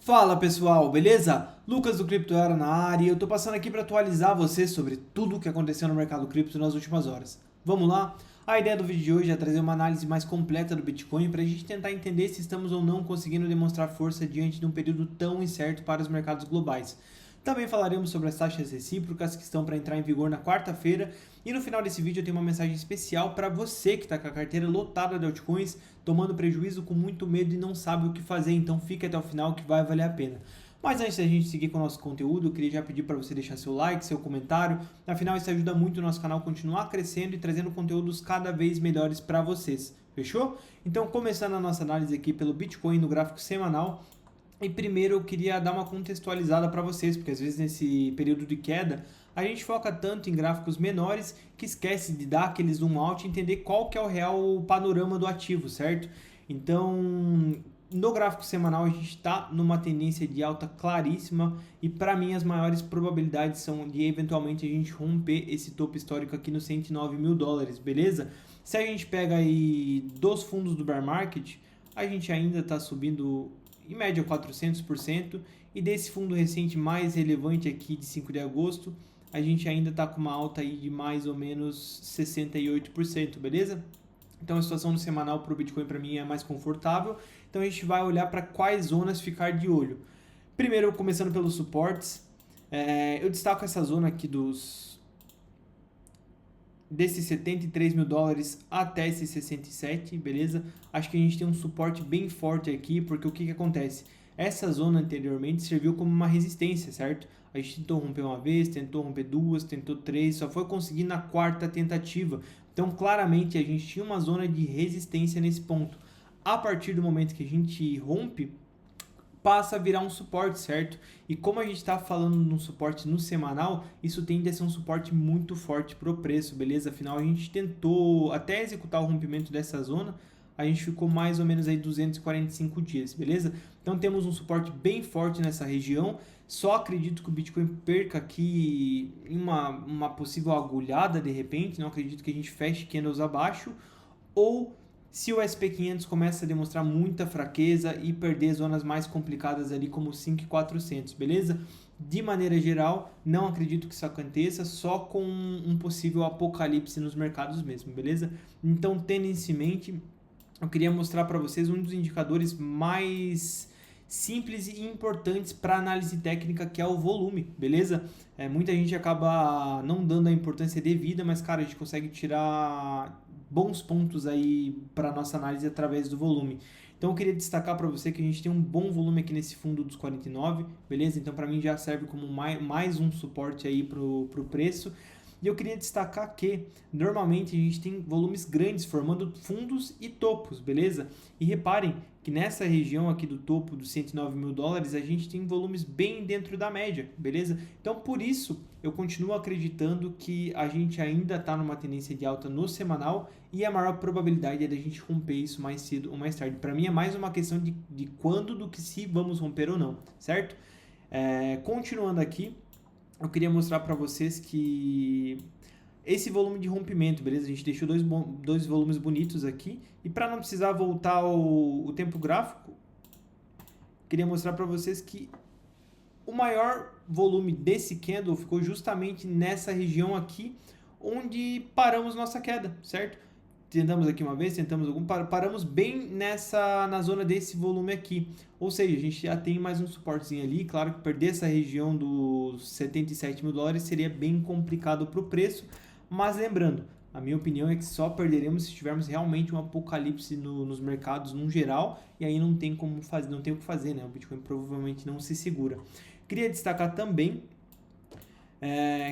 Fala pessoal, beleza? Lucas do Cripto Era na área e eu tô passando aqui para atualizar você sobre tudo o que aconteceu no mercado cripto nas últimas horas. Vamos lá? A ideia do vídeo de hoje é trazer uma análise mais completa do Bitcoin para a gente tentar entender se estamos ou não conseguindo demonstrar força diante de um período tão incerto para os mercados globais. Também falaremos sobre as taxas recíprocas que estão para entrar em vigor na quarta-feira e no final desse vídeo eu tenho uma mensagem especial para você que está com a carteira lotada de altcoins, tomando prejuízo com muito medo e não sabe o que fazer, então fique até o final que vai valer a pena. Mas antes da gente seguir com o nosso conteúdo, eu queria já pedir para você deixar seu like, seu comentário, afinal isso ajuda muito o nosso canal a continuar crescendo e trazendo conteúdos cada vez melhores para vocês, fechou? Então começando a nossa análise aqui pelo Bitcoin no gráfico semanal. E primeiro eu queria dar uma contextualizada para vocês, porque às vezes nesse período de queda a gente foca tanto em gráficos menores que esquece de dar aquele zoom out e entender qual que é o real panorama do ativo, certo? Então, no gráfico semanal a gente está numa tendência de alta claríssima e para mim as maiores probabilidades são de eventualmente a gente romper esse topo histórico aqui nos 109 mil dólares, beleza? Se a gente pega aí dos fundos do bear market, a gente ainda está subindo em média 400%, e desse fundo recente mais relevante aqui de 5 de agosto, a gente ainda está com uma alta aí de mais ou menos 68%, beleza? Então a situação no semanal para o Bitcoin para mim é mais confortável, então a gente vai olhar para quais zonas ficar de olho. Primeiro, começando pelos suportes, eu destaco essa zona aqui desses 73 mil dólares até esses 67, beleza? Acho que a gente tem um suporte bem forte aqui, porque o que acontece? Essa zona anteriormente serviu como uma resistência, certo? A gente tentou romper uma vez, tentou romper duas, tentou três, só foi conseguir na quarta tentativa. Então, claramente, a gente tinha uma zona de resistência nesse ponto. A partir do momento que a gente rompe, passa a virar um suporte, certo? E como a gente está falando no suporte no semanal, isso tende a ser um suporte muito forte para o preço, beleza? Afinal, a gente tentou até executar o rompimento dessa zona, a gente ficou mais ou menos aí 245 dias, beleza? Então temos um suporte bem forte nessa região, só acredito que o Bitcoin perca aqui em uma possível agulhada de repente, não acredito que a gente feche candles abaixo, ou se o SP500 começa a demonstrar muita fraqueza e perder zonas mais complicadas ali como 5.400, beleza? De maneira geral, não acredito que isso aconteça, só com um possível apocalipse nos mercados mesmo, beleza? Então, tendo isso em mente, eu queria mostrar para vocês um dos indicadores mais simples e importantes para análise técnica, que é o volume, beleza? Muita gente acaba não dando a importância devida, mas cara, a gente consegue tirar bons pontos aí para nossa análise através do volume. Então eu queria destacar para você que a gente tem um bom volume aqui nesse fundo dos 49, beleza? Então para mim já serve como mais um suporte aí pro preço. E eu queria destacar que normalmente a gente tem volumes grandes formando fundos e topos, beleza? E reparem que nessa região aqui do topo dos 109 mil dólares a gente tem volumes bem dentro da média, beleza? Então por isso eu continuo acreditando que a gente ainda está numa tendência de alta no semanal e a maior probabilidade é da gente romper isso mais cedo ou mais tarde. Para mim é mais uma questão de quando do que se vamos romper ou não, certo? Continuando aqui, eu queria mostrar para vocês que esse volume de rompimento, beleza? A gente deixou dois volumes bonitos aqui. E para não precisar voltar o tempo gráfico, queria mostrar para vocês que o maior volume desse candle ficou justamente nessa região aqui, onde paramos nossa queda, certo? Tentamos aqui uma vez, paramos bem na zona desse volume aqui. Ou seja, a gente já tem mais um suportezinho ali. Claro que perder essa região dos 77 mil dólares seria bem complicado para o preço. Mas lembrando, a minha opinião é que só perderemos se tivermos realmente um apocalipse nos mercados no geral. E aí não tem como fazer, não tem o que fazer, né? O Bitcoin provavelmente não se segura. Queria destacar também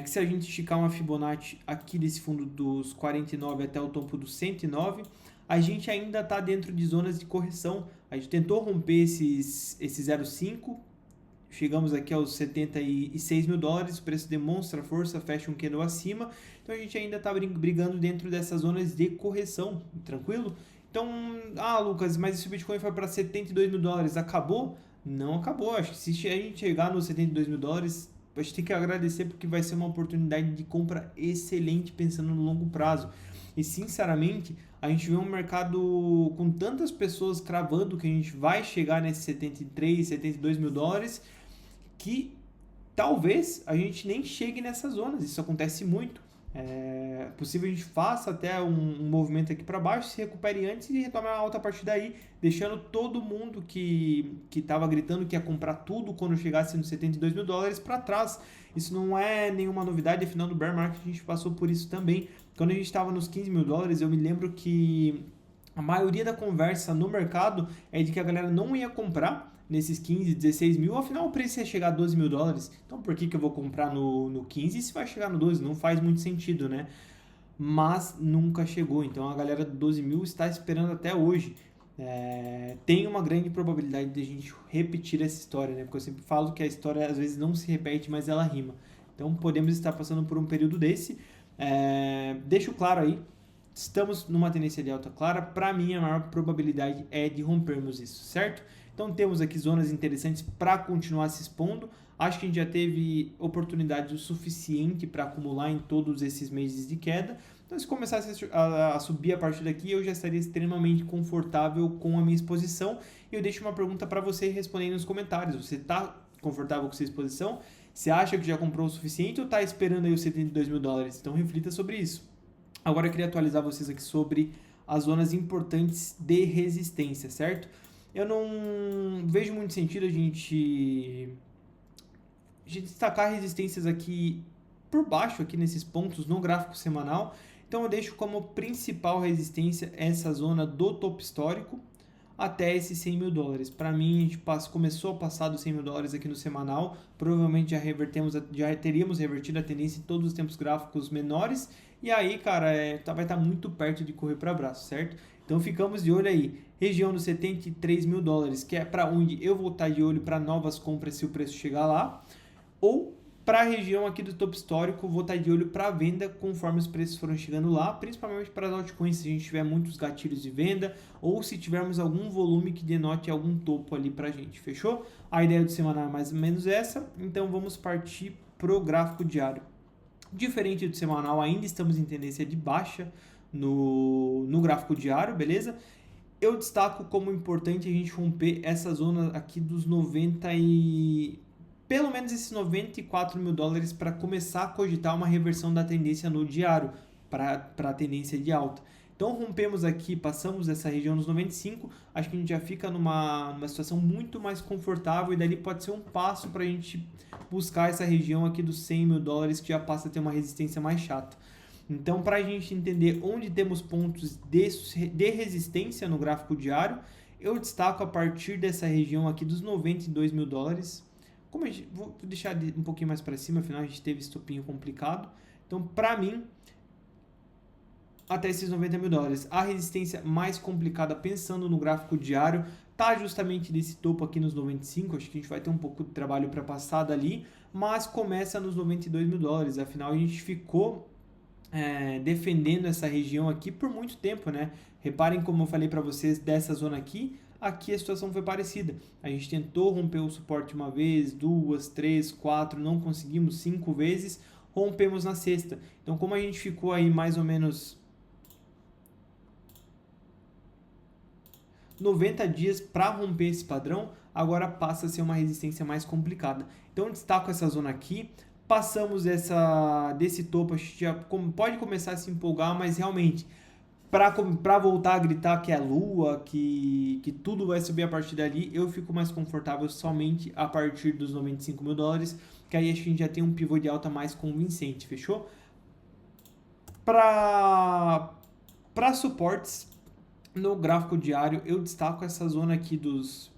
que se a gente esticar uma Fibonacci aqui desse fundo dos 49 até o topo dos 109, a gente ainda está dentro de zonas de correção. A gente tentou romper esse 0,5, chegamos aqui aos 76 mil dólares, o preço demonstra força, fecha um candle acima, então a gente ainda está brigando dentro dessas zonas de correção, tranquilo? Então, Lucas, mas esse Bitcoin foi para 72 mil dólares, acabou? Não acabou, acho que se a gente chegar nos 72 mil dólares, a gente tem que agradecer porque vai ser uma oportunidade de compra excelente pensando no longo prazo. E sinceramente, A gente vê um mercado com tantas pessoas cravando que a gente vai chegar nesses 73, 72 mil dólares, que talvez a gente nem chegue nessas zonas. Isso acontece muito. É possível a gente faça até um movimento aqui para baixo, se recupere antes e retome a alta a partir daí, deixando todo mundo que estava gritando que ia comprar tudo quando chegasse nos 72 mil dólares para trás. Isso não é nenhuma novidade, afinal no bear market a gente passou por isso também. Quando a gente estava nos 15 mil dólares, eu me lembro que a maioria da conversa no mercado é de que a galera não ia comprar nesses 15, 16 mil, afinal o preço ia chegar a 12 mil dólares, então por que eu vou comprar no 15 se vai chegar no 12? Não faz muito sentido, né? Mas nunca chegou, então a galera do 12 mil está esperando até hoje. Tem uma grande probabilidade de a gente repetir essa história, né? Porque eu sempre falo que a história às vezes não se repete, mas ela rima. Então podemos estar passando por um período desse. Deixo claro aí, estamos numa tendência de alta clara. Para mim, a maior probabilidade é de rompermos isso, certo? Então temos aqui zonas interessantes para continuar se expondo. Acho que a gente já teve oportunidade o suficiente para acumular em todos esses meses de queda. Então se começasse a subir a partir daqui, eu já estaria extremamente confortável com a minha exposição. E eu deixo uma pergunta para você responder aí nos comentários. Você está confortável com sua exposição? Você acha que já comprou o suficiente ou está esperando aí os 72 mil dólares? Então reflita sobre isso. Agora eu queria atualizar vocês aqui sobre as zonas importantes de resistência, certo? Eu não vejo muito sentido a gente destacar resistências aqui por baixo, aqui nesses pontos no gráfico semanal. Então eu deixo como principal resistência essa zona do topo histórico até esses 100 mil dólares. Para mim, a gente começou a passar dos 100 mil dólares aqui no semanal, provavelmente já teríamos revertido a tendência em todos os tempos gráficos menores, e aí, cara, vai estar muito perto de correr para abraço, certo? Então ficamos de olho aí, região dos 73 mil dólares, que é para onde eu vou estar de olho para novas compras se o preço chegar lá, ou para a região aqui do topo histórico, vou estar de olho para venda conforme os preços foram chegando lá, principalmente para as altcoins, se a gente tiver muitos gatilhos de venda ou se tivermos algum volume que denote algum topo ali para a gente, fechou? A ideia do semanal é mais ou menos essa, então vamos partir pro gráfico diário. Diferente do semanal, ainda estamos em tendência de baixa no gráfico diário, beleza? Eu destaco como importante a gente romper essa zona aqui dos 90 pelo menos esses 94 mil dólares para começar a cogitar uma reversão da tendência no diário para a tendência de alta. Então rompemos aqui, passamos essa região dos 95, acho que a gente já fica numa situação muito mais confortável e dali pode ser um passo para a gente buscar essa região aqui dos 100 mil dólares que já passa a ter uma resistência mais chata. Então para a gente entender onde temos pontos de resistência no gráfico diário, eu destaco a partir dessa região aqui dos 92 mil dólares. Vou deixar um pouquinho mais para cima, afinal a gente teve esse topinho complicado. Então, para mim, até esses 90 mil dólares. A resistência mais complicada, pensando no gráfico diário, tá justamente nesse topo aqui nos 95. Acho que a gente vai ter um pouco de trabalho para passar dali, mas começa nos 92 mil dólares. Afinal, a gente ficou defendendo essa região aqui por muito tempo, né? Reparem como eu falei para vocês dessa zona aqui. Aqui a situação foi parecida. A gente tentou romper o suporte uma vez, duas, três, quatro, não conseguimos, 5 vezes, rompemos na sexta. Então, como a gente ficou aí mais ou menos 90 dias para romper esse padrão, agora passa a ser uma resistência mais complicada. Então, eu destaco essa zona aqui. Passamos desse topo, a gente já pode começar a se empolgar, mas realmente para voltar a gritar que é lua, que tudo vai subir a partir dali, eu fico mais confortável somente a partir dos 95 mil dólares, que aí acho que a gente já tem um pivô de alta mais convincente, fechou? Para suportes no gráfico diário, eu destaco essa zona aqui dos...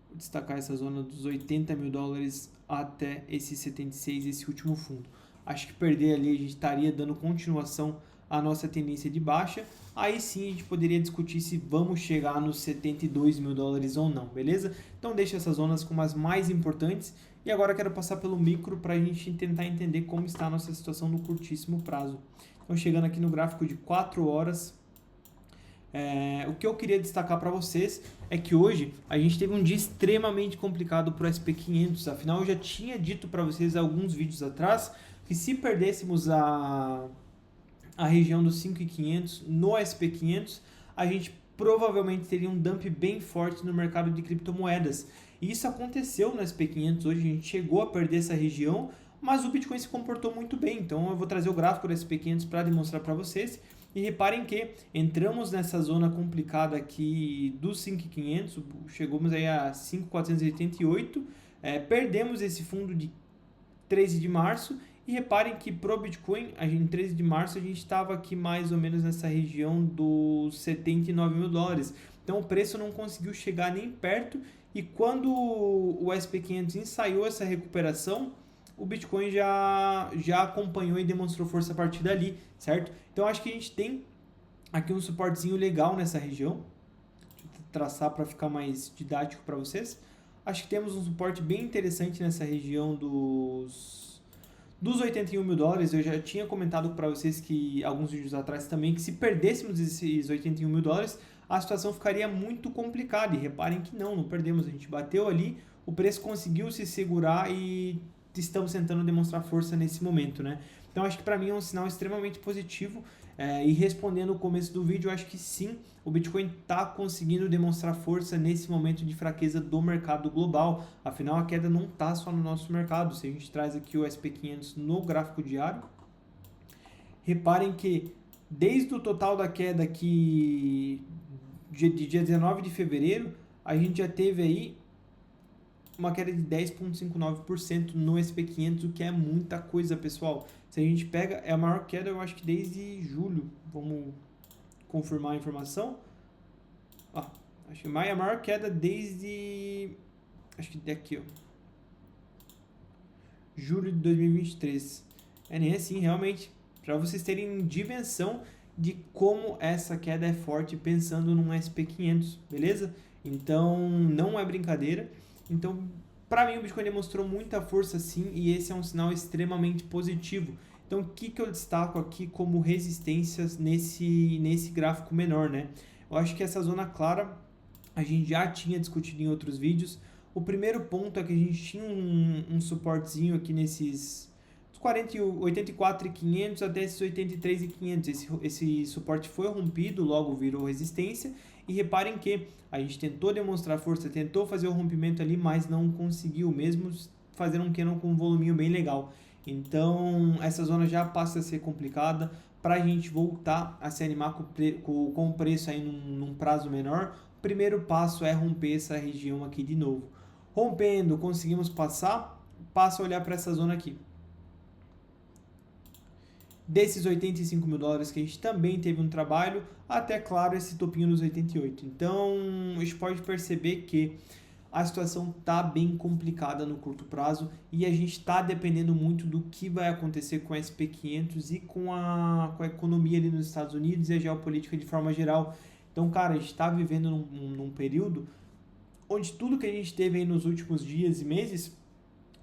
Vou destacar essa zona dos 80 mil dólares até esse 76, esse último fundo. Acho que perder ali a gente estaria dando continuação à nossa tendência de baixa. Aí sim a gente poderia discutir se vamos chegar nos 72 mil dólares ou não, beleza? Então deixa essas zonas como as mais importantes. E agora quero passar pelo micro para a gente tentar entender como está a nossa situação no curtíssimo prazo. Então chegando aqui no gráfico de 4 horas... o que eu queria destacar para vocês é que hoje a gente teve um dia extremamente complicado para o SP500. Afinal, eu já tinha dito para vocês há alguns vídeos atrás que se perdêssemos a a região dos 5.500 no SP500, a gente provavelmente teria um dump bem forte no mercado de criptomoedas. E isso aconteceu no SP500 hoje, a gente chegou a perder essa região, mas o Bitcoin se comportou muito bem. Então eu vou trazer o gráfico do SP500 para demonstrar para vocês. E reparem que entramos nessa zona complicada aqui dos 5.500, chegamos aí a 5.488, perdemos esse fundo de 13 de março. E reparem que pro Bitcoin, em 13 de março, a gente estava aqui mais ou menos nessa região dos 79 mil dólares. Então o preço não conseguiu chegar nem perto. E quando o SP500 ensaiou essa recuperação, o Bitcoin já acompanhou e demonstrou força a partir dali, certo? Então acho que a gente tem aqui um suportezinho legal nessa região. Deixa eu traçar para ficar mais didático para vocês. Acho que temos um suporte bem interessante nessa região dos 81 mil dólares. Eu já tinha comentado para vocês que alguns vídeos atrás também que se perdêssemos esses 81 mil dólares, a situação ficaria muito complicada. E reparem que não perdemos. A gente bateu ali, o preço conseguiu se segurar e estamos tentando demonstrar força nesse momento, né? Então acho que para mim é um sinal extremamente positivo. E respondendo o começo do vídeo, eu acho que sim, o Bitcoin está conseguindo demonstrar força nesse momento de fraqueza do mercado global. Afinal, a queda não está só no nosso mercado. Se a gente traz aqui o SP500 no gráfico diário, reparem que desde o total da queda aqui de dia 19 de fevereiro, a gente já teve aí uma queda de 10,59% no SP500, o que é muita coisa, pessoal. Se a gente pega, é a maior queda, eu acho que desde julho. Vamos confirmar a informação. Acho que a maior queda desde... acho que daqui, ó. Julho de 2023. Nem assim, realmente, para vocês terem dimensão de como essa queda é forte pensando num SP500, beleza? Então, não é brincadeira. Então, para mim, o Bitcoin demonstrou muita força sim, e esse é um sinal extremamente positivo. Então, o que eu destaco aqui como resistências nesse gráfico menor, né? Eu acho que essa zona clara a gente já tinha discutido em outros vídeos. O primeiro ponto é que a gente tinha um suportezinho aqui nesses 84.500 até esses 83.500. Esse suporte foi rompido, logo virou resistência. E reparem que a gente tentou demonstrar força, tentou fazer o rompimento ali, mas não conseguiu, mesmo fazer um candle com um voluminho bem legal. Então, essa zona já passa a ser complicada. Para a gente voltar a se animar com o preço aí num prazo menor, o primeiro passo é romper essa região aqui de novo. Rompendo, conseguimos passar, passa a olhar para essa zona aqui. Desses 85 mil dólares que a gente também teve um trabalho, até, claro, esse topinho dos 88. Então, a gente pode perceber que a situação está bem complicada no curto prazo e a gente está dependendo muito do que vai acontecer com a SP500 e com a economia ali nos Estados Unidos e a geopolítica de forma geral. Então, cara, a gente está vivendo num período onde tudo que a gente teve aí nos últimos dias e meses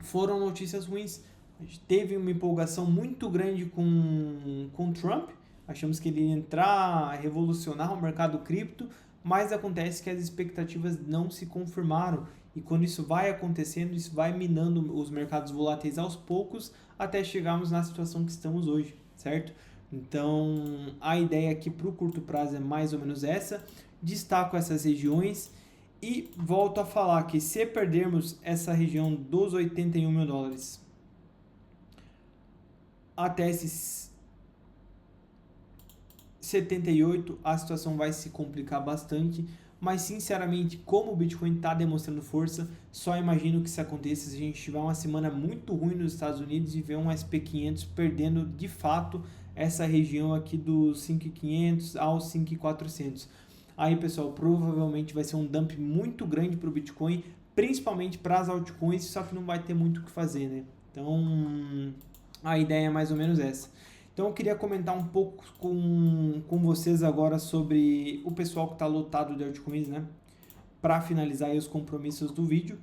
foram notícias ruins. A gente teve uma empolgação muito grande com Trump, achamos que ele ia entrar, revolucionar o mercado cripto, mas acontece que as expectativas não se confirmaram. E quando isso vai acontecendo, isso vai minando os mercados voláteis aos poucos, até chegarmos na situação que estamos hoje, certo? Então, a ideia aqui para o curto prazo é mais ou menos essa. Destaco essas regiões e volto a falar que se perdermos essa região dos 81 mil dólares até esses 78, a situação vai se complicar bastante, mas sinceramente, como o Bitcoin está demonstrando força, só imagino que isso aconteça se a gente tiver uma semana muito ruim nos Estados Unidos e ver um SP500 perdendo de fato essa região aqui dos 5.500 aos 5.400. Aí, pessoal, provavelmente vai ser um dump muito grande para o Bitcoin, principalmente para as altcoins, só que não vai ter muito o que fazer, né? Então, a ideia é mais ou menos essa. Então eu queria comentar um pouco com vocês agora sobre o pessoal que está lotado de altcoins, né? Para finalizar aí os compromissos do vídeo.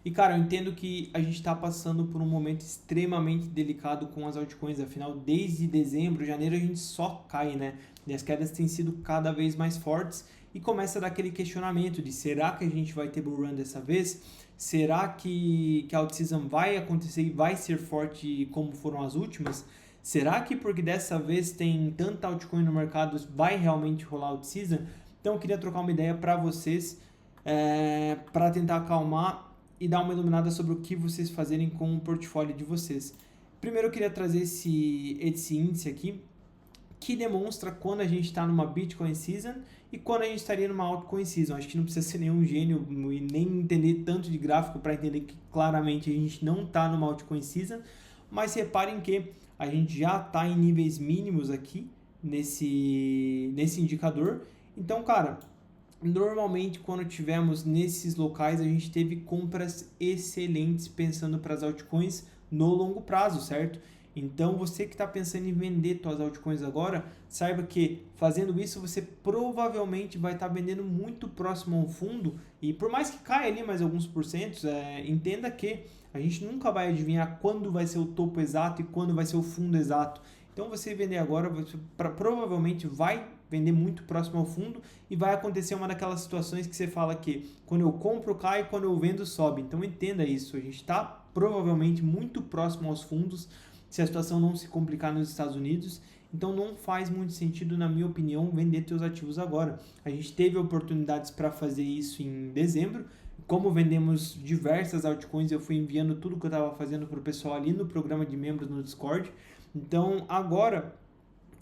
E cara, eu entendo que a gente está passando por um momento extremamente delicado com as altcoins. Afinal, desde dezembro, janeiro, a gente só cai, né? E as quedas têm sido cada vez mais fortes. E começa a dar aquele questionamento de será que a gente vai ter bull run dessa vez? Será que a alt-season vai acontecer e vai ser forte como foram as últimas? Será que porque dessa vez tem tanta altcoin no mercado vai realmente rolar out-season? Então eu queria trocar uma ideia para vocês, para tentar acalmar e dar uma iluminada sobre o que vocês fazerem com o portfólio de vocês. Primeiro eu queria trazer esse índice aqui, que demonstra quando a gente está numa Bitcoin Season e quando a gente estaria numa Altcoin Season. Acho que não precisa ser nenhum gênio e nem entender tanto de gráfico para entender que claramente a gente não está numa Altcoin Season, mas reparem que a gente já está em níveis mínimos aqui nesse indicador. Então, cara, normalmente quando tivemos nesses locais a gente teve compras excelentes pensando para as altcoins no longo prazo, certo? Então você que está pensando em vender suas altcoins agora, saiba que fazendo isso você provavelmente vai estar vendendo muito próximo ao fundo, e por mais que caia ali mais alguns porcentos, entenda que a gente nunca vai adivinhar quando vai ser o topo exato e quando vai ser o fundo exato. Então você vender agora, você provavelmente vai vender muito próximo ao fundo e vai acontecer uma daquelas situações que você fala que quando eu compro cai, quando eu vendo sobe. Então entenda isso, a gente está provavelmente muito próximo aos fundos se a situação não se complicar nos Estados Unidos. Então não faz muito sentido, na minha opinião, vender seus ativos agora. A gente teve oportunidades para fazer isso em dezembro. Como vendemos diversas altcoins, eu fui enviando tudo que eu estava fazendo para o pessoal ali no programa de membros no Discord. Então agora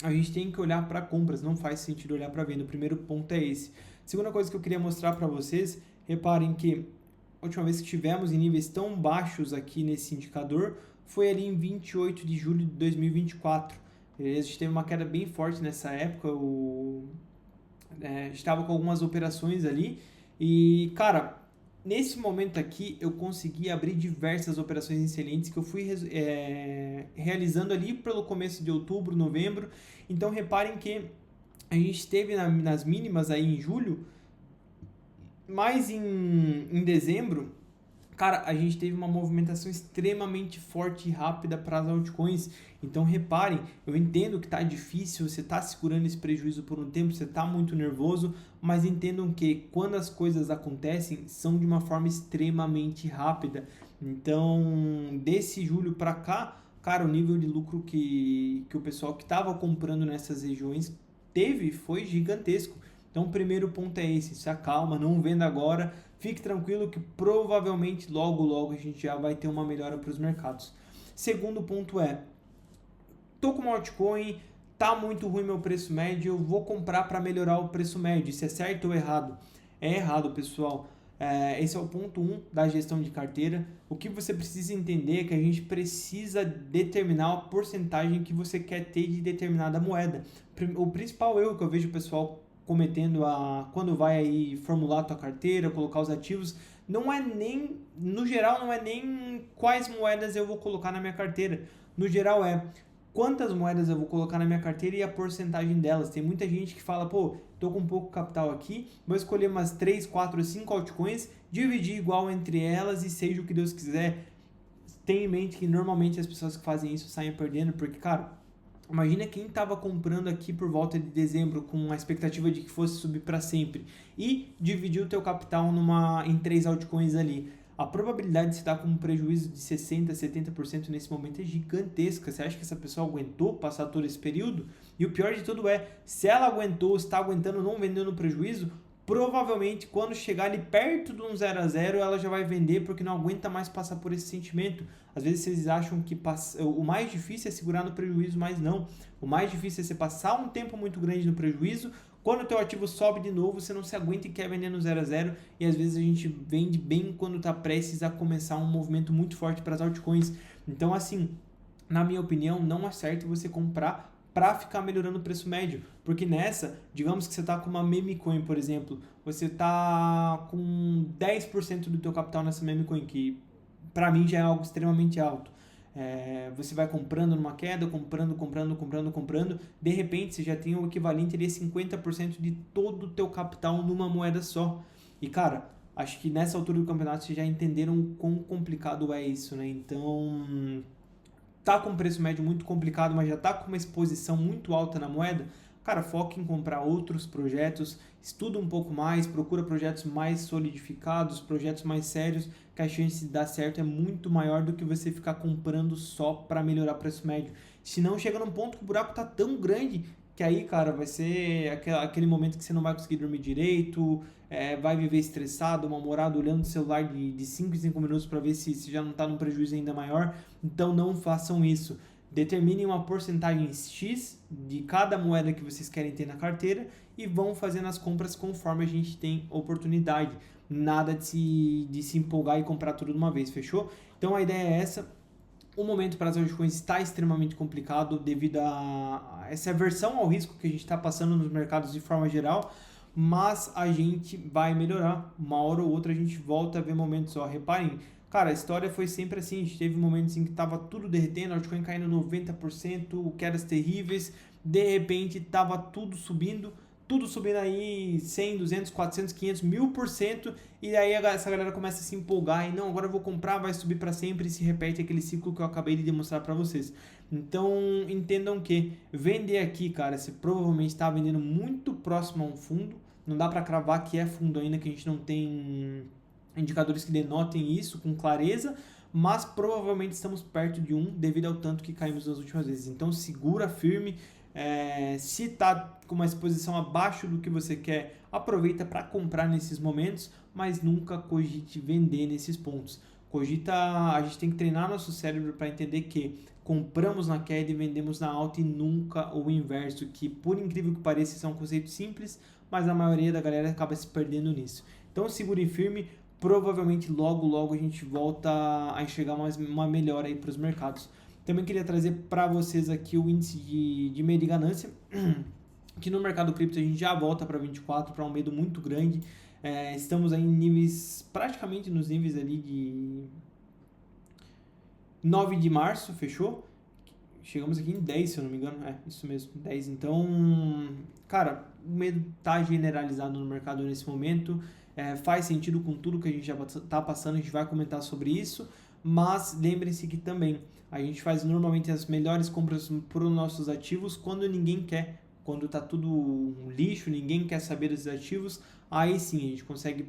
a gente tem que olhar para compras, não faz sentido olhar para venda. O primeiro ponto é esse. Segunda coisa que eu queria mostrar para vocês, reparem que a última vez que tivemos em níveis tão baixos aqui nesse indicador foi ali em 28 de julho de 2024. A gente teve uma queda bem forte nessa época, estava com algumas operações ali e, cara, nesse momento aqui eu consegui abrir diversas operações excelentes que eu fui realizando ali pelo começo de outubro, novembro. Então reparem que a gente esteve nas mínimas aí em julho, mas em dezembro, cara, a gente teve uma movimentação extremamente forte e rápida para as altcoins. Então reparem, eu entendo que tá difícil, você tá segurando esse prejuízo por um tempo, você tá muito nervoso, mas entendam que quando as coisas acontecem, são de uma forma extremamente rápida. Então, desse julho para cá, cara, o nível de lucro que o pessoal que estava comprando nessas regiões teve foi gigantesco. Então, o primeiro ponto é esse, se acalma, não venda agora, fique tranquilo que provavelmente logo a gente já vai ter uma melhora para os mercados. Segundo ponto tô com uma altcoin, tá muito ruim meu preço médio, eu vou comprar para melhorar o preço médio. Isso é certo ou errado? É errado, pessoal. Esse é o ponto 1 da gestão de carteira. O que você precisa entender é que a gente precisa determinar a porcentagem que você quer ter de determinada moeda. O principal erro que eu vejo o pessoal cometendo quando vai aí formular a tua carteira, colocar os ativos, não é nem, no geral, não é nem quais moedas eu vou colocar na minha carteira. No geral quantas moedas eu vou colocar na minha carteira e a porcentagem delas. Tem muita gente que fala, pô, tô com pouco capital aqui, vou escolher umas 3, 4, 5 altcoins, dividir igual entre elas e seja o que Deus quiser. Tenha em mente que normalmente as pessoas que fazem isso saem perdendo, porque, cara, imagina quem estava comprando aqui por volta de dezembro com a expectativa de que fosse subir para sempre e dividiu o teu capital em 3 altcoins ali. A probabilidade de você estar com um prejuízo de 60%, 70% nesse momento é gigantesca. Você acha que essa pessoa aguentou passar todo esse período? E o pior de tudo se ela aguentou, está aguentando não vendendo prejuízo, provavelmente quando chegar ali perto de um 0 a 0 ela já vai vender porque não aguenta mais passar por esse sentimento. Às vezes vocês acham que o mais difícil é segurar no prejuízo, mas não. O mais difícil é você passar um tempo muito grande no prejuízo. Quando o teu ativo sobe de novo, você não se aguenta e quer vender no 0 a 0 e às vezes a gente vende bem quando está prestes a começar um movimento muito forte para as altcoins. Então, assim, na minha opinião, não é certo você comprar para ficar melhorando o preço médio, porque nessa, digamos que você está com uma meme coin, por exemplo, você está com 10% do teu capital nessa meme coin, que para mim já é algo extremamente alto. Você vai comprando numa queda, comprando, de repente você já tem o equivalente de 50% de todo o teu capital numa moeda só. E cara, acho que nessa altura do campeonato vocês já entenderam o quão complicado é isso, né? Então, tá com um preço médio muito complicado, mas já tá com uma exposição muito alta na moeda, cara, foca em comprar outros projetos, estuda um pouco mais, procura projetos mais solidificados, projetos mais sérios, que a chance de dar certo é muito maior do que você ficar comprando só para melhorar o preço médio. Se não, chega num ponto que o buraco tá tão grande que aí, cara, vai ser aquele momento que você não vai conseguir dormir direito, vai viver estressado, mal-humorado, olhando o celular de 5 em 5 minutos para ver se já não está num prejuízo ainda maior. Então não façam isso. Determinem uma porcentagem X de cada moeda que vocês querem ter na carteira e vão fazendo as compras conforme a gente tem oportunidade. Nada de se empolgar e comprar tudo de uma vez, fechou? Então a ideia é essa. O momento para as altcoins está extremamente complicado devido a essa aversão ao risco que a gente está passando nos mercados de forma geral, mas a gente vai melhorar. Uma hora ou outra a gente volta a ver momentos, ó, reparem, cara, a história foi sempre assim, a gente teve momentos em que estava tudo derretendo, a altcoin caindo 90%, quedas terríveis, de repente estava tudo subindo aí 100, 200, 400, 500, 1000%, e aí essa galera começa a se empolgar e não, agora eu vou comprar, vai subir para sempre, e se repete aquele ciclo que eu acabei de demonstrar para vocês. Então, entendam que vender aqui, cara, você provavelmente está vendendo muito próximo a um fundo, não dá para cravar que é fundo ainda, que a gente não tem indicadores que denotem isso com clareza, mas provavelmente estamos perto de um devido ao tanto que caímos nas últimas vezes. Então, segura firme. Se está com uma exposição abaixo do que você quer, aproveita para comprar nesses momentos, mas nunca cogite vender nesses pontos. A gente tem que treinar nosso cérebro para entender que compramos na queda e vendemos na alta e nunca o inverso, que por incrível que pareça isso é um conceito simples, mas a maioria da galera acaba se perdendo nisso. Então segure firme, provavelmente logo a gente volta a enxergar uma melhora aí para os mercados. Também queria trazer para vocês aqui o índice de medo e ganância, que no mercado cripto a gente já volta para 24, para um medo muito grande. Estamos aí em níveis, praticamente nos níveis ali de 9 de março, fechou? Chegamos aqui em 10, se eu não me engano. Isso mesmo, 10. Então, cara, o medo tá generalizado no mercado nesse momento. Faz sentido com tudo que a gente já tá passando, a gente vai comentar sobre isso. Mas lembrem-se que também a gente faz normalmente as melhores compras para os nossos ativos quando ninguém quer. Quando tá tudo um lixo, ninguém quer saber desses ativos, aí sim a gente consegue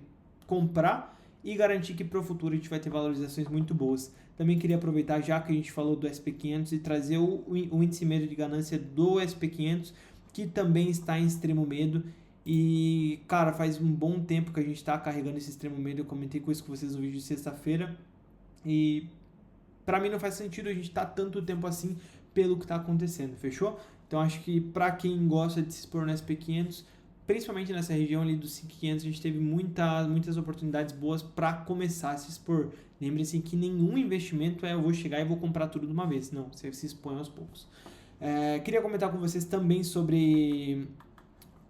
comprar e garantir que para o futuro a gente vai ter valorizações muito boas. Também queria aproveitar, já que a gente falou do SP500, e trazer o índice medo de ganância do SP500, que também está em extremo medo. E, cara, faz um bom tempo que a gente está carregando esse extremo medo. Eu comentei com isso com vocês no vídeo de sexta-feira. E para mim não faz sentido a gente estar tanto tempo assim pelo que está acontecendo, fechou? Então acho que para quem gosta de se expor no SP500, principalmente nessa região ali dos 5.500, a gente teve muitas oportunidades boas para começar a se expor. Lembre-se que nenhum investimento eu vou chegar e vou comprar tudo de uma vez. Não, você se expõe aos poucos. Queria comentar com vocês também sobre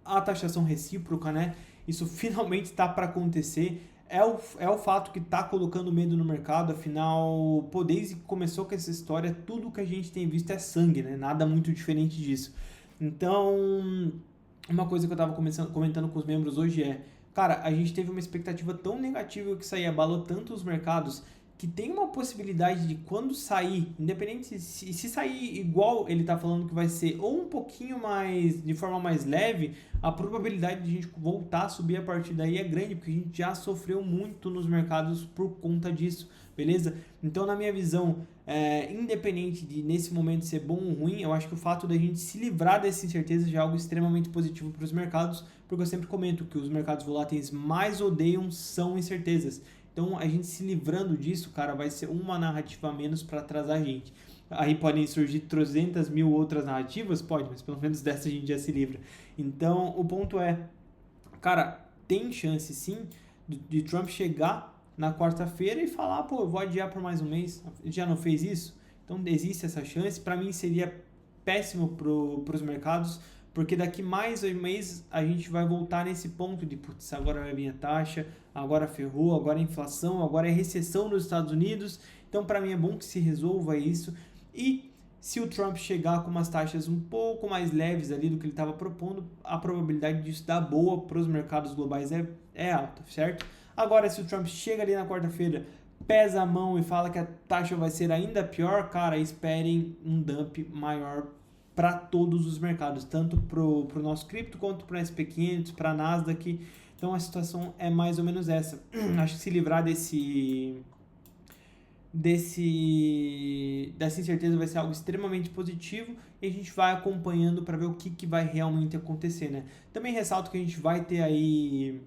a taxação recíproca, né? Isso finalmente está para acontecer. É o fato que está colocando medo no mercado, afinal, desde que começou com essa história, tudo que a gente tem visto é sangue, né? Nada muito diferente disso. Então, uma coisa que eu estava comentando com os membros hoje cara, a gente teve uma expectativa tão negativa que isso aí abalou tanto os mercados, que tem uma possibilidade de quando sair, independente se sair igual ele está falando que vai ser, ou um pouquinho mais, de forma mais leve, a probabilidade de a gente voltar a subir a partir daí é grande, porque a gente já sofreu muito nos mercados por conta disso, beleza? Então, na minha visão, independente de nesse momento ser bom ou ruim, eu acho que o fato da gente se livrar dessa incerteza já é algo extremamente positivo para os mercados, porque eu sempre comento que os mercados voláteis mais odeiam são incertezas. Então, a gente se livrando disso, cara, vai ser uma narrativa a menos para atrasar a gente. Aí podem surgir 300 mil outras narrativas? Pode, mas pelo menos dessa a gente já se livra. Então, o ponto cara, tem chance sim de Trump chegar na quarta-feira e falar, eu vou adiar por mais um mês. Ele já não fez isso? Então, existe essa chance. Para mim, seria péssimo para os mercados, porque daqui mais um mês a gente vai voltar nesse ponto de, putz, agora vai vir a taxa, agora ferrou, agora é inflação, agora é recessão nos Estados Unidos. Então, para mim, é bom que se resolva isso. E se o Trump chegar com umas taxas um pouco mais leves ali do que ele estava propondo, a probabilidade disso dar boa para os mercados globais é alta, certo? Agora, se o Trump chega ali na quarta-feira, pesa a mão e fala que a taxa vai ser ainda pior, cara, esperem um dump maior para todos os mercados, tanto para o nosso cripto quanto para o SP500, para a Nasdaq. Então a situação é mais ou menos essa. Acho que se livrar dessa incerteza vai ser algo extremamente positivo e a gente vai acompanhando para ver o que vai realmente acontecer, né? Também ressalto que a gente vai ter aí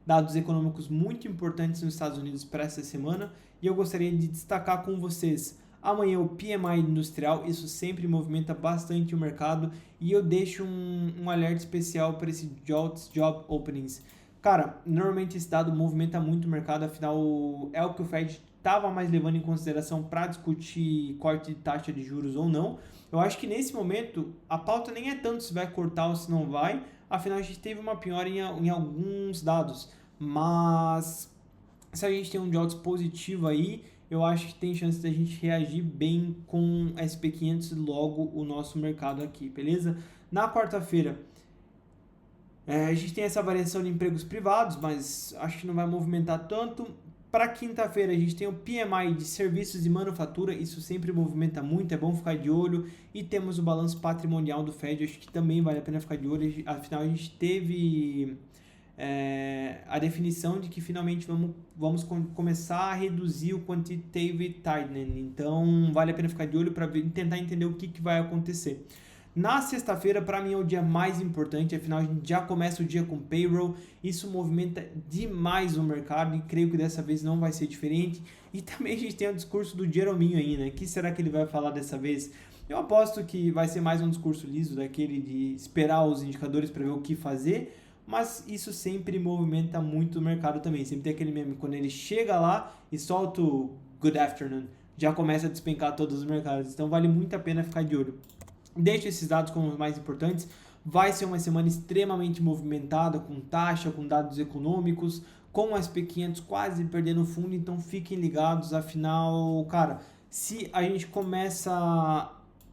dados econômicos muito importantes nos Estados Unidos para essa semana e eu gostaria de destacar com vocês amanhã o PMI industrial, isso sempre movimenta bastante o mercado e eu deixo um alerta especial para esse job openings. Cara, normalmente esse dado movimenta muito o mercado, afinal é o que o Fed estava mais levando em consideração para discutir corte de taxa de juros ou não. Eu acho que nesse momento a pauta nem é tanto se vai cortar ou se não vai, afinal a gente teve uma piora em alguns dados, mas se a gente tem um jobs positivo aí, eu acho que tem chance da gente reagir bem com SP500 logo o nosso mercado aqui, beleza? Na quarta-feira, a gente tem essa variação de empregos privados, mas acho que não vai movimentar tanto. Para quinta-feira, a gente tem o PMI de serviços e manufatura, isso sempre movimenta muito, é bom ficar de olho. E temos o balanço patrimonial do Fed, acho que também vale a pena ficar de olho. Afinal, a gente teve a definição de que finalmente vamos começar a reduzir o quantitative tightening. Então, vale a pena ficar de olho para tentar entender o que vai acontecer. Na sexta-feira, para mim, é o dia mais importante, afinal a gente já começa o dia com payroll, isso movimenta demais o mercado e creio que dessa vez não vai ser diferente. E também a gente tem o discurso do Jerominho aí, né? O que será que ele vai falar dessa vez? Eu aposto que vai ser mais um discurso liso, daquele de esperar os indicadores para ver o que fazer, mas isso sempre movimenta muito o mercado também. Sempre tem aquele meme, quando ele chega lá e solta o good afternoon, já começa a despencar todos os mercados, então vale muito a pena ficar de olho. Deixo esses dados como os mais importantes. Vai ser uma semana extremamente movimentada, com taxa, com dados econômicos, com o SP500 quase perdendo fundo, então fiquem ligados, afinal, cara, se a gente começa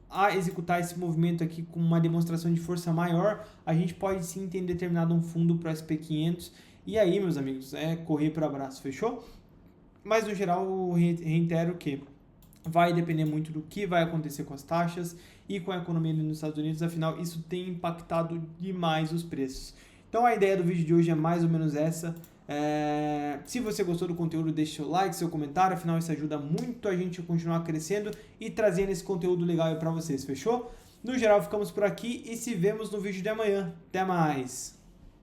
a executar esse movimento aqui com uma demonstração de força maior, a gente pode sim ter determinado um fundo para o SP500, e aí, meus amigos, é correr para abraço, fechou? Mas, no geral, reitero que vai depender muito do que vai acontecer com as taxas e com a economia nos Estados Unidos, afinal isso tem impactado demais os preços. Então a ideia do vídeo de hoje é mais ou menos essa. Se você gostou do conteúdo, deixe seu like, seu comentário, afinal isso ajuda muito a gente a continuar crescendo e trazendo esse conteúdo legal para vocês, fechou? No geral ficamos por aqui e se vemos no vídeo de amanhã. Até mais!